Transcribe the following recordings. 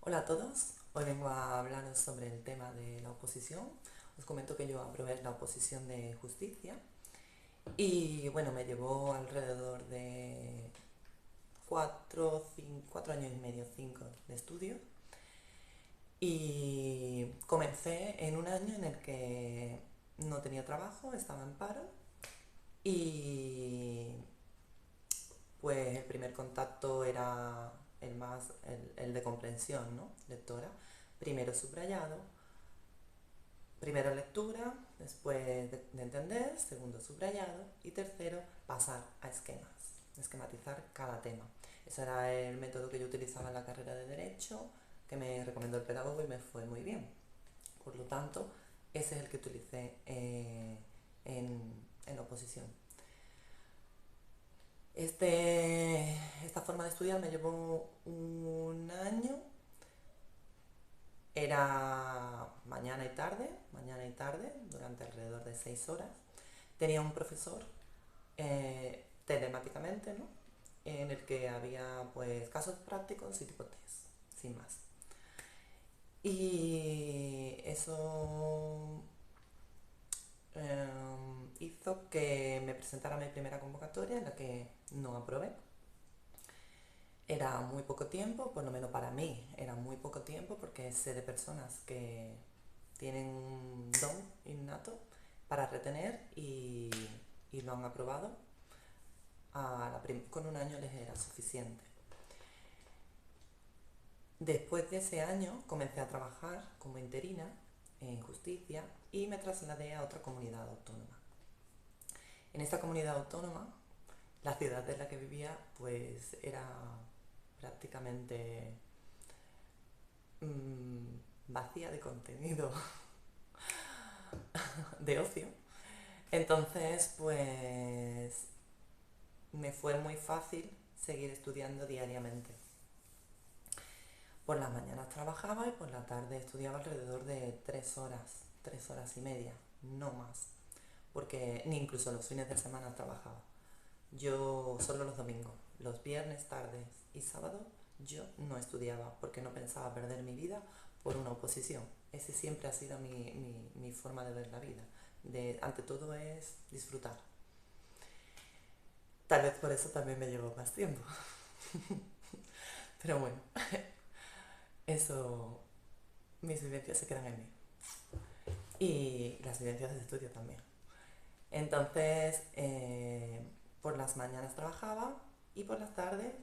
Hola a todos, hoy vengo a hablaros sobre el tema de la oposición. Os comento que yo aprobé la oposición de justicia y bueno, me llevó alrededor de 4 años y medio, 5 de estudio, y comencé en un año en el que no tenía trabajo, estaba en paro y pues el primer contacto era el de comprensión, ¿no? Lectora, primero subrayado, primero lectura, después de entender, segundo subrayado y tercero pasar a esquemas, esquematizar cada tema. Ese era el método que yo utilizaba en la carrera de Derecho, que me recomendó el pedagogo y me fue muy bien. Por lo tanto, ese es el que utilicé en la oposición. Esta forma de estudiar me llevó un año. Era mañana y tarde, durante alrededor de 6 horas. Tenía un profesor telemáticamente, ¿no? En el que había pues casos prácticos y tipo test, sin más. Y eso hizo que me presentara mi primera convocatoria en la que no aprobé. Era muy poco tiempo, por lo menos para mí era muy poco tiempo, porque sé de personas que tienen un don innato para retener y lo han aprobado. Con un año les era suficiente. Después de ese año comencé a trabajar como interina en justicia y me trasladé a otra comunidad autónoma. En esta comunidad autónoma, la ciudad en la que vivía pues era prácticamente vacía de contenido de ocio. Entonces, pues me fue muy fácil seguir estudiando diariamente. Por las mañanas trabajaba y por la tarde estudiaba alrededor de 3 horas y media, no más, porque ni incluso los fines de semana trabajaba. Yo solo los domingos, los viernes, tardes y sábados, yo no estudiaba porque no pensaba perder mi vida por una oposición. Ese siempre ha sido mi forma de ver la vida. Ante todo es disfrutar. Tal vez por eso también me llevó más tiempo. Pero bueno, eso, mis vivencias se quedan en mí. Y las vivencias de estudio también. Entonces, por las mañanas trabajaba y por las tardes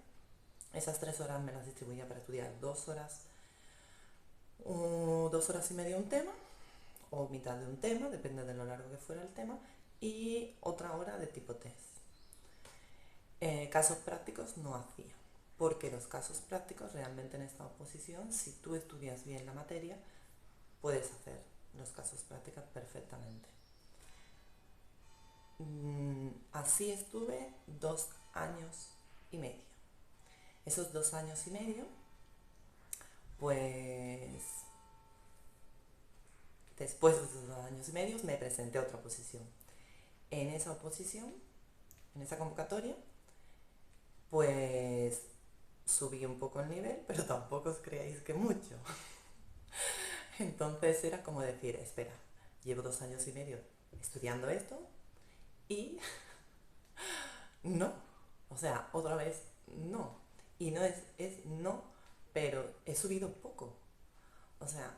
esas 3 horas me las distribuía para estudiar 2 horas, 2 horas y media un tema, o mitad de un tema, depende de lo largo que fuera el tema, y otra hora de tipo test. Casos prácticos no hacía, porque los casos prácticos realmente en esta oposición, si tú estudias bien la materia, puedes hacer los casos prácticos perfectamente. Así estuve 2 años y medio. Esos 2 años y medio, pues después de esos 2 años y medio me presenté a otra oposición. En esa oposición, en esa convocatoria, pues subí un poco el nivel, pero tampoco os creáis que mucho. Entonces era como decir, espera, llevo 2 años y medio estudiando esto y no. O sea, otra vez no. Y no es no, pero he subido poco. O sea,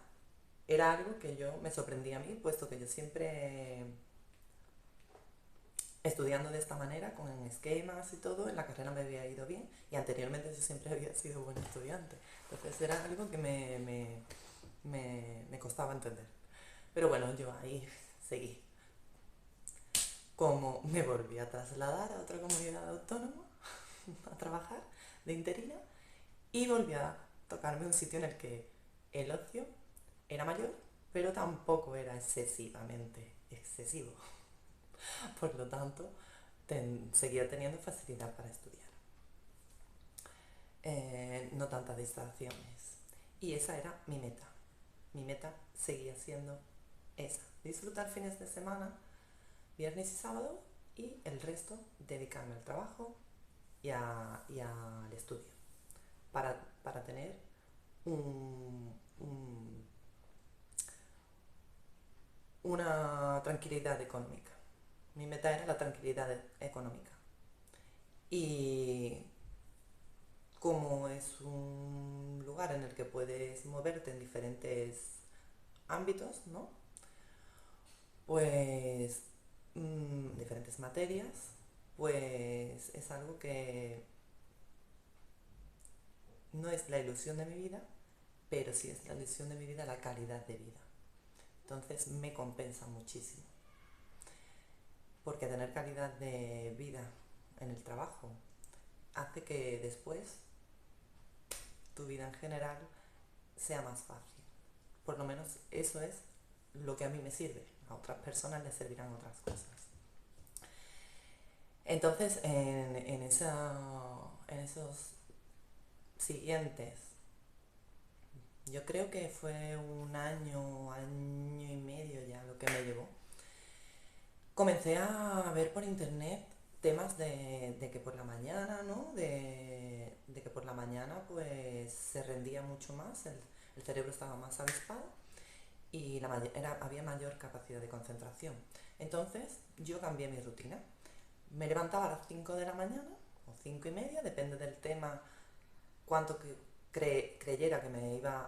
era algo que yo me sorprendía a mí, puesto que yo siempre estudiando de esta manera, con esquemas y todo, en la carrera me había ido bien y anteriormente yo siempre había sido buen estudiante. Entonces era algo que me costaba entender. Pero bueno, yo ahí seguí. Como me volví a trasladar a otra comunidad autónoma a trabajar de interina y volví a tocarme un sitio en el que el ocio era mayor, pero tampoco era excesivamente excesivo. Por lo tanto, seguía teniendo facilidad para estudiar. No tantas distracciones. Y esa era mi meta. Mi meta seguía siendo esa. Disfrutar fines de semana, viernes y sábado, y el resto dedicarme al trabajo y al estudio. Para tener tranquilidad económica. Mi meta era la tranquilidad económica. Y como es un lugar en el que puedes moverte en diferentes ámbitos, ¿no? Pues diferentes materias, pues es algo que no es la ilusión de mi vida, pero sí es la ilusión de mi vida la calidad de vida. Entonces me compensa muchísimo, porque tener calidad de vida en el trabajo hace que después tu vida en general sea más fácil. Por lo menos eso es lo que a mí me sirve. A otras personas les servirán otras cosas. Entonces, en esos siguientes, yo creo que fue un año, año y medio ya lo que me llevó, comencé a ver por internet temas de que por la mañana, ¿no? De que por la mañana pues se rendía mucho más, el cerebro estaba más avispado y había mayor capacidad de concentración. Entonces yo cambié mi rutina. Me levantaba a las 5 de la mañana o 5 y media, depende del tema, cuánto creyera que me iba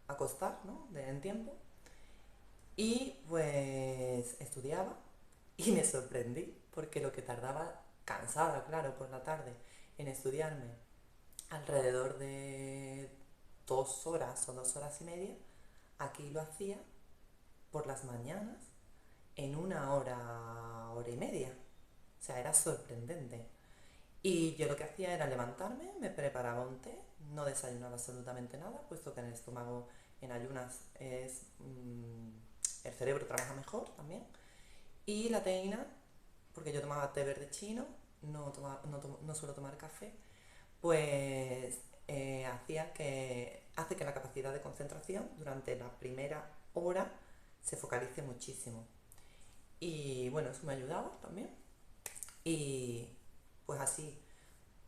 a costar, ¿no? En tiempo. Y pues estudiaba y me sorprendí porque lo que tardaba, cansada, claro, por la tarde, en estudiarme alrededor de 2 horas o 2 horas y media, aquí lo hacía por las mañanas en 1 hora, hora y media. O sea, era sorprendente. Y yo lo que hacía era levantarme, me preparaba un té, no desayunaba absolutamente nada, puesto que en el estómago en ayunas el cerebro trabaja mejor también. Y la teína, porque yo tomaba té verde chino, no suelo tomar café, pues hace que la capacidad de concentración durante la primera hora se focalice muchísimo. Y bueno, eso me ayudaba también. Y pues así,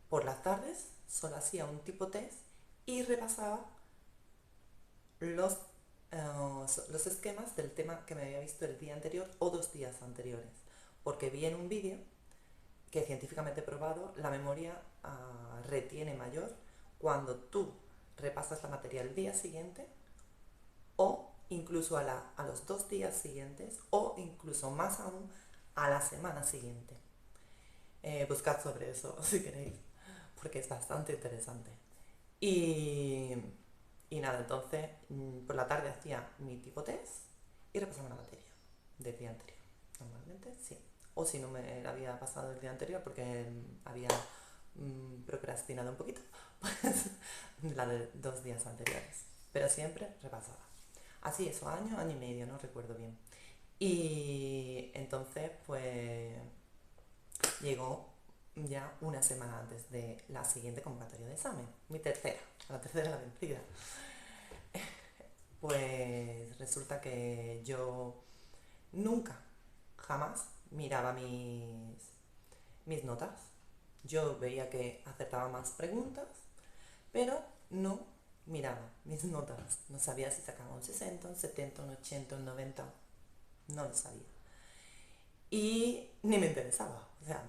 por las tardes, solo hacía un tipo test y repasaba los, los esquemas del tema que me había visto el día anterior o 2 días anteriores. Porque vi en un vídeo que científicamente probado, la memoria retiene mayor cuando tú repasas la materia el día siguiente o incluso a los 2 días siguientes o incluso más aún a la semana siguiente. Buscad sobre eso si queréis, porque es bastante interesante. Y, y nada, entonces por la tarde hacía mi tipo test y repasaba la materia del día anterior. Normalmente sí. O si no me la había pasado el día anterior porque había procrastinado un poquito, pues la de 2 días anteriores. Pero siempre repasaba. Así, eso, año, año y medio, no recuerdo bien. Y entonces, pues llegó ya una semana antes de la siguiente convocatoria de examen, mi tercera, la tercera la vencida. Pues resulta que yo nunca, jamás miraba mis notas. Yo veía que acertaba más preguntas, pero no miraba mis notas. No sabía si sacaba un 60, un 70, un 80, un 90. No lo sabía. Y ni me interesaba. O sea,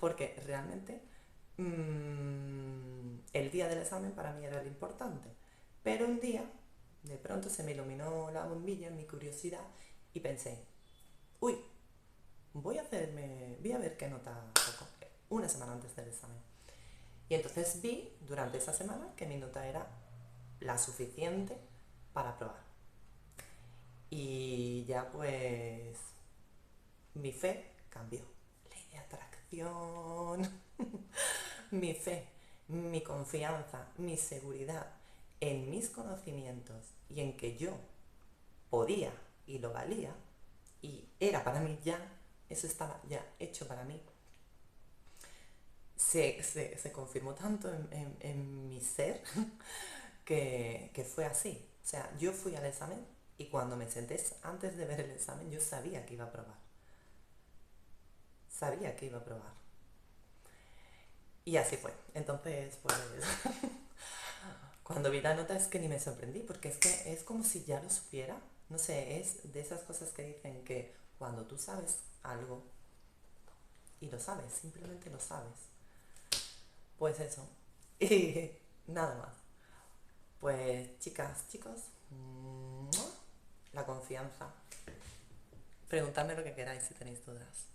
porque realmente el día del examen para mí era lo importante. Pero un día, de pronto se me iluminó la bombilla en mi curiosidad y pensé, uy, voy a ver qué nota saco una semana antes del examen. Y entonces vi durante esa semana que mi nota era la suficiente para aprobar. Y ya pues mi fe cambió. Ley de atracción. Mi fe, mi confianza, mi seguridad en mis conocimientos y en que yo podía y lo valía y era para mí ya, eso estaba ya hecho para mí, se confirmó tanto en mi ser que fue así. O sea, yo fui al examen y cuando me senté antes de ver el examen yo sabía que iba a aprobar. Sabía que iba a aprobar. Y así fue. Entonces, pues, cuando vi la nota es que ni me sorprendí, porque es que es como si ya lo supiera. No sé, es de esas cosas que dicen que cuando tú sabes algo, y lo sabes, simplemente lo sabes, pues eso. Y nada más. Pues chicas, chicos, la confianza. Preguntadme lo que queráis si tenéis dudas.